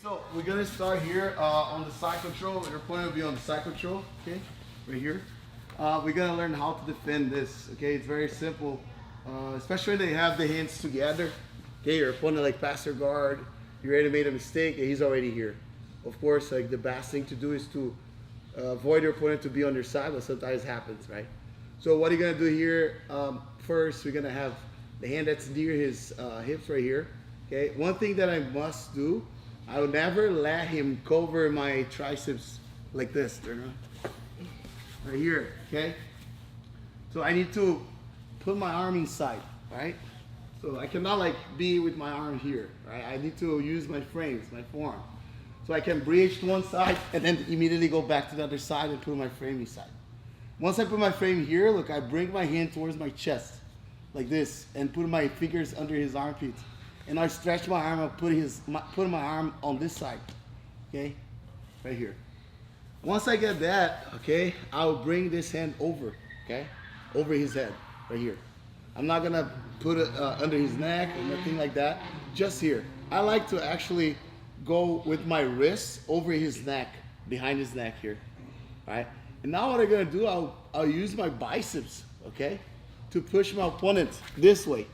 so we're gonna start here on the side control. Your point will be on the side control, okay, right here. We're gonna learn how to defend this, okay? It's very simple, especially when they have the hands together. Okay, your opponent like pass your guard, you already made a mistake, and he's already here. Of course, like the best thing to do is to avoid your opponent to be on your side, but sometimes it happens, right? So what you're gonna do here, first we're gonna have the hand that's near his hips right here. Okay, one thing that I must do, I will never let him cover my triceps like this. Turn around. Right here, okay? So I need to put my arm inside, right? So I cannot like be with my arm here, right? I need to use my frames, my forearm. So I can bridge to one side and then immediately go back to the other side and put my frame inside. Once I put my frame here, look, I bring my hand towards my chest like this and put my fingers under his armpits. And I stretch my arm and put my arm on this side, okay? Right here. Once I get that, okay, I'll bring this hand over, okay? Over his head, right here. I'm not gonna put it under his neck or nothing like that, just here. I like to actually go with my wrist over his neck, behind his neck here, right? And now what I'm gonna do, I'll use my biceps, okay, to push my opponent this way,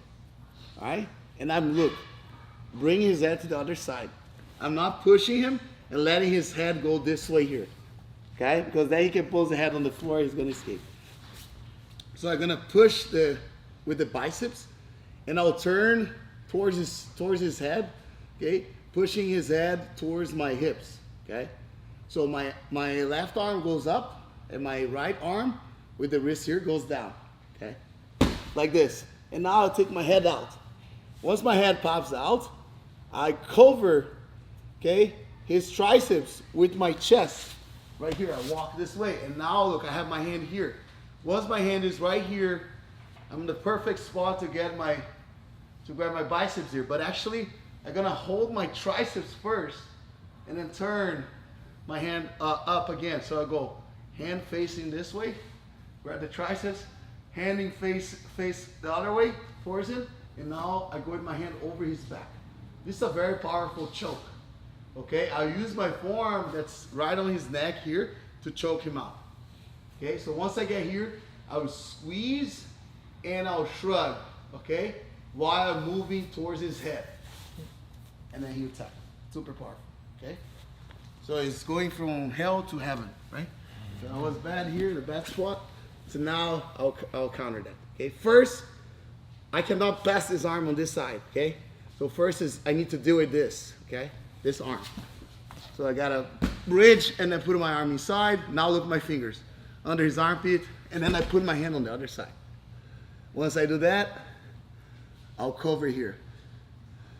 all right? And look, bring his head to the other side. I'm not pushing him and letting his head go this way here, okay? Because then he can pose the head on the floor, he's gonna escape. So I'm gonna push with the biceps, and I'll turn towards his head, okay? Pushing his head towards my hips, okay? So my left arm goes up, and my right arm with the wrist here goes down, okay? Like this. And now I'll take my head out. Once my head pops out, I cover, okay, his triceps with my chest. Right here, I walk this way. And now look, I have my hand here. Once my hand is right here, I'm in the perfect spot to grab my biceps here. But actually, I'm gonna hold my triceps first and then turn my hand up again. So I go hand facing this way, grab the triceps, handing face the other way towards him, and now I go with my hand over his back. This is a very powerful choke, okay? I'll use my forearm that's right on his neck here to choke him out, okay? So once I get here, I will squeeze and I'll shrug, okay? While I'm moving towards his head. And then he'll tap. Super powerful, okay? So it's going from hell to heaven, right? So I was bad here, the bad spot. So now I'll counter that, okay? First, I cannot pass this arm on this side, okay? So first is I need to deal with this, okay? This arm. So I gotta bridge and then put my arm inside. Now look at my fingers under his armpit, and then I put my hand on the other side. Once I do that, I'll cover here,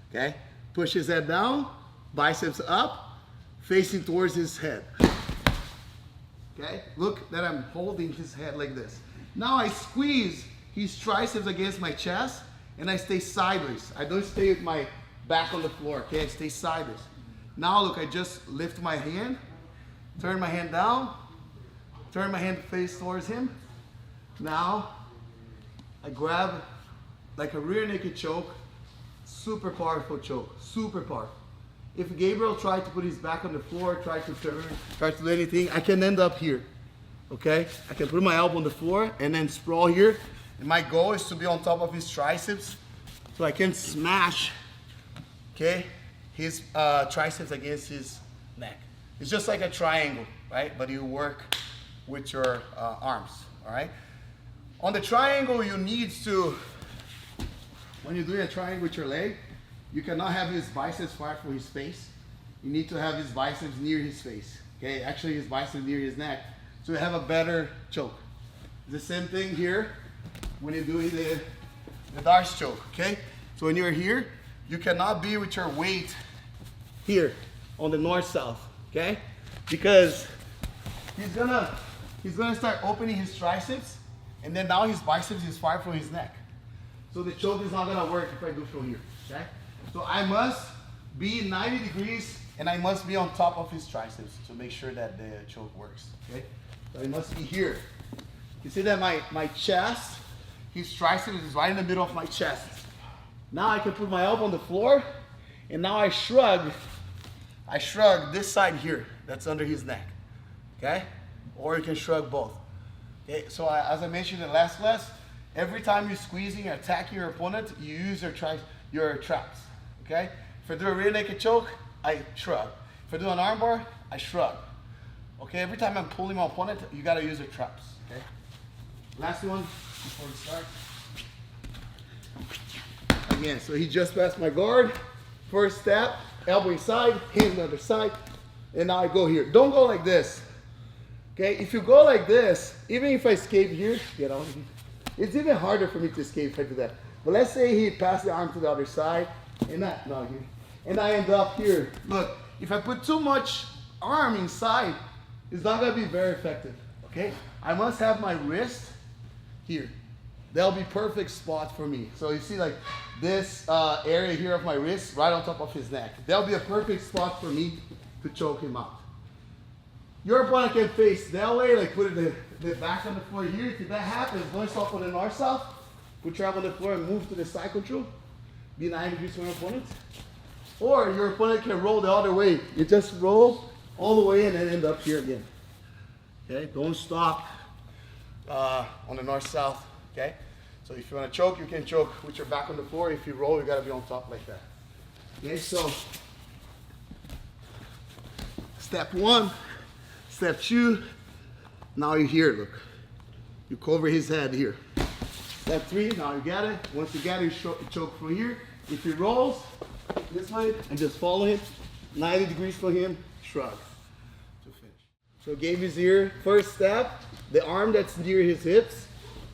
okay? Push his head down, biceps up, facing towards his head. Okay? Look that I'm holding his head like this. Now I squeeze his triceps against my chest and I stay sideways. I don't stay with my back on the floor, okay? I stay sideways. Now look, I just lift my hand, turn my hand down, turn my hand face towards him. Now I grab like a rear naked choke, super powerful choke, super powerful. If Gabriel tried to put his back on the floor, try to turn, try to do anything, I can end up here, okay? I can put my elbow on the floor and then sprawl here. And my goal is to be on top of his triceps so I can smash, okay, his triceps against his neck. It's just like a triangle, right? But you work with your arms, all right? On the triangle, you need to, when you're doing a triangle with your leg, you cannot have his biceps far from his face. You need to have his biceps near his face. Okay, actually his biceps near his neck. So you have a better choke. The same thing here when you're doing the Darce choke, okay? So when you're here, you cannot be with your weight here on the north-south, okay? Because he's gonna start opening his triceps, and then now his biceps is far from his neck. So the choke is not gonna work if I do from here, okay? So I must be 90 degrees and I must be on top of his triceps to make sure that the choke works, okay? So I must be here. You see that my chest, his triceps is right in the middle of my chest. Now I can put my elbow on the floor and now I shrug I shrug this side here, that's under his neck, okay? Or you can shrug both. Okay, so as I mentioned in the last class, every time you're squeezing or attacking your opponent, you use your traps, okay? If I do a rear naked choke, I shrug. If I do an armbar, I shrug. Okay, every time I'm pulling my opponent, you gotta use your traps, okay? Last one before we start. Again, so he just passed my guard. First step, elbow inside, hand on the other side, and now I go here. Don't go like this. Okay, if you go like this, even if I escape here, you know, it's even harder for me to escape if I do that. But let's say he passed the arm to the other side, and I end up here. Look, if I put too much arm inside, it's not gonna be very effective, okay? I must have my wrist here. That'll be perfect spot for me. So you see like this area here of my wrist, right on top of his neck. That'll be a perfect spot for me to choke him out. Your opponent can face that way, like put the back on the floor here. If that happens, don't stop on the north south. Put your elbow on the floor and move to the side control. Be 90 degrees from your opponent. Or your opponent can roll the other way. You just roll all the way and then end up here again. Okay, don't stop on the north south. Okay, so if you want to choke, you can choke with your back on the floor. If you roll, you got to be on top like that. Okay, so step one. Step two, now you're here, look. You cover his head here. Step three, now you get it. Once you get it, you choke from here. If he rolls this way, and just follow him, 90 degrees from him, shrug to finish. So gave his ear, first step, the arm that's near his hips,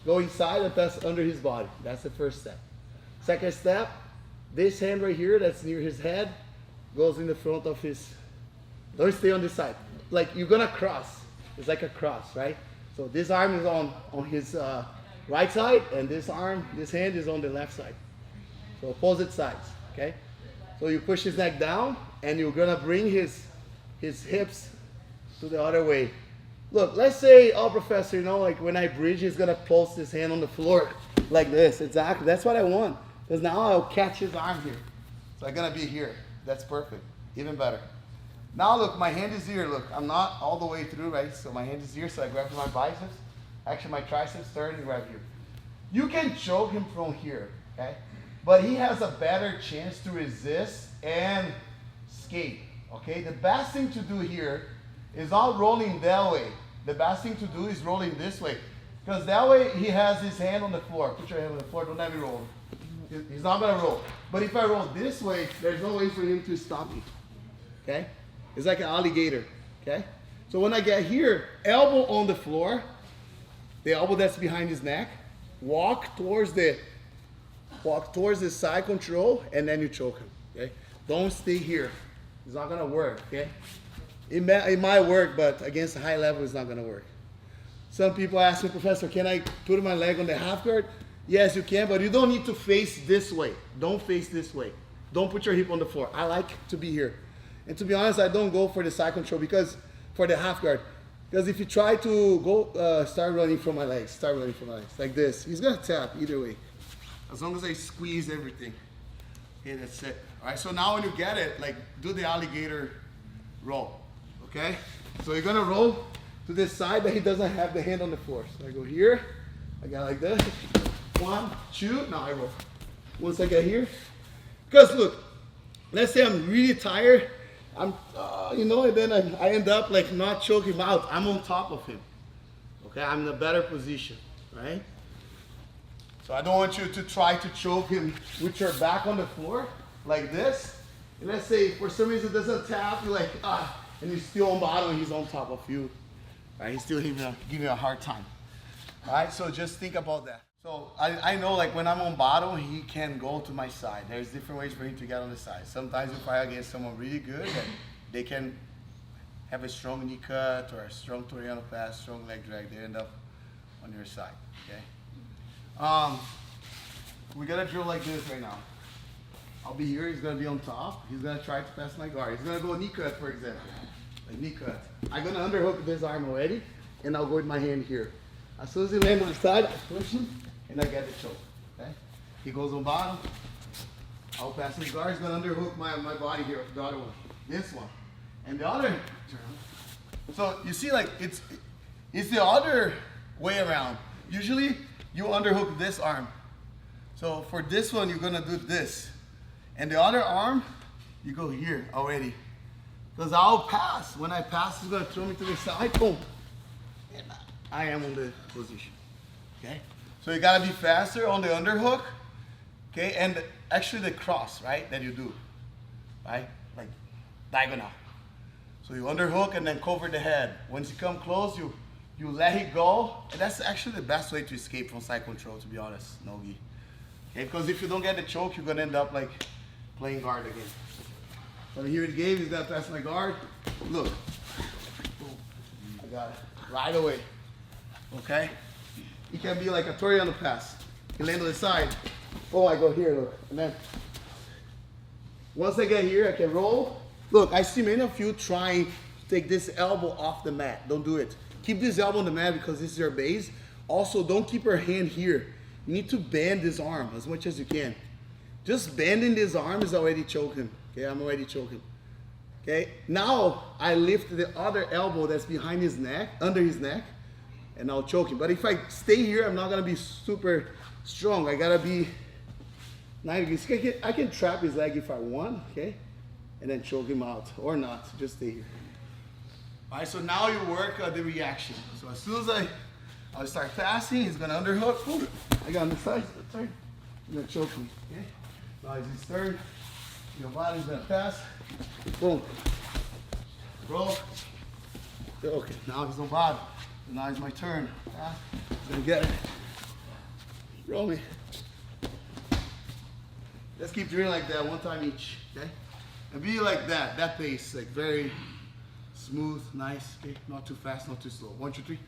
go inside and pass under his body. That's the first step. Second step, this hand right here that's near his head, goes in the front of his, don't stay on this side. Like you're gonna cross. It's like a cross, right? So this arm is on his right side, and this hand is on the left side. So opposite sides, okay? So you push his neck down, and you're gonna bring his hips to the other way. Look, let's say, oh professor, you know, like when I bridge, he's gonna post his hand on the floor like this. Exactly, that's what I want. Because now I'll catch his arm here. So I'm gonna be here. That's perfect, even better. Now look, my hand is here, look, I'm not all the way through, right? So my hand is here, so I grab my biceps, actually my triceps, turn and grab here. You can choke him from here, okay? But he has a better chance to resist and escape, okay? The best thing to do here is not rolling that way. The best thing to do is rolling this way. Because that way he has his hand on the floor. Put your hand on the floor, don't let me roll. He's not gonna roll. But if I roll this way, there's no way for him to stop me, okay? It's like an alligator, okay? So when I get here, elbow on the floor, the elbow that's behind his neck, walk towards the side control, and then you choke him, okay? Don't stay here. It's not gonna work, okay? It might work, but against a high level, it's not gonna work. Some people ask me, Professor, can I put my leg on the half guard? Yes, you can, but you don't need to face this way. Don't face this way. Don't put your hip on the floor. I like to be here. And to be honest, I don't go for the side control for the half guard. Because if you try to go, start running from my legs, like this, he's gonna tap either way. As long as I squeeze everything. Okay, that's it. All right, so now when you get it, like do the alligator roll, okay? So you're gonna roll to this side, but he doesn't have the hand on the floor. So I go here, I got like this, 1, 2, now I roll. Once I get here, because look, let's say I'm really tired, you know, and then I end up like not choking him out. I'm on top of him. Okay, I'm in a better position, right? So I don't want you to try to choke him with your back on the floor like this. And let's say for some reason it doesn't tap, you're like, and he's still on bottom, he's on top of you. Right? He's still giving you a hard time. All right, so just think about that. So I know like when I'm on bottom, he can go to my side. There's different ways for him to get on the side. Sometimes you fight against someone really good, and they can have a strong knee cut or a strong Toriano pass, strong leg drag. They end up on your side, okay? We're gonna drill like this right now. I'll be here, he's gonna be on top. He's gonna try to pass my guard. He's gonna go knee cut, for example. Like knee cut. I'm gonna underhook this arm already, and I'll go with my hand here. As soon as he lands on the side, I push him, and I get the choke, okay? He goes on bottom. I'll pass his guard. He's gonna underhook my body here, the other one. This one. And the other, so you see like it's the other way around. Usually you underhook this arm. So for this one, you're gonna do this. And the other arm, you go here already. Because I'll pass. When I pass, it's gonna throw me to the side, boom. And I am on the position, okay? So you gotta be faster on the underhook, okay? And actually the cross, right, that you do, right? Like diagonal. So you underhook and then cover the head. Once you come close, you let it go. And that's actually the best way to escape from side control, to be honest, no-gi. Okay, because if you don't get the choke, you're gonna end up like playing guard again. So here it gave, he's gonna pass my guard. Look, boom, I got it right away, okay? It can be like a Toriano pass. You land on the side, oh, I go here, look, and then once I get here, I can roll. Look, I see many of you trying to take this elbow off the mat. Don't do it. Keep this elbow on the mat because this is your base. Also, don't keep your hand here. You need to bend this arm as much as you can. Just bending this arm is already choking. Okay, I'm already choking. Okay, now I lift the other elbow that's behind his neck, under his neck, and I'll choke him. But if I stay here, I'm not gonna be super strong. I gotta be 90 degrees. I can trap his leg if I want, okay? And then choke him out, or not, just stay here. All right, so now you work the reaction. So as soon as I'll start passing, he's gonna underhook. Ooh, I got on the side, turn. He's gonna choke me, okay? Now it's his turn. Your body's gonna pass. Boom. Roll. Okay, now he's on bottom. Now it's my turn. He's gonna get it. Roll me. Let's keep doing like that, one time each, okay? And be like that pace, like very smooth, nice, okay? Not too fast, not too slow. 1, 2, 3.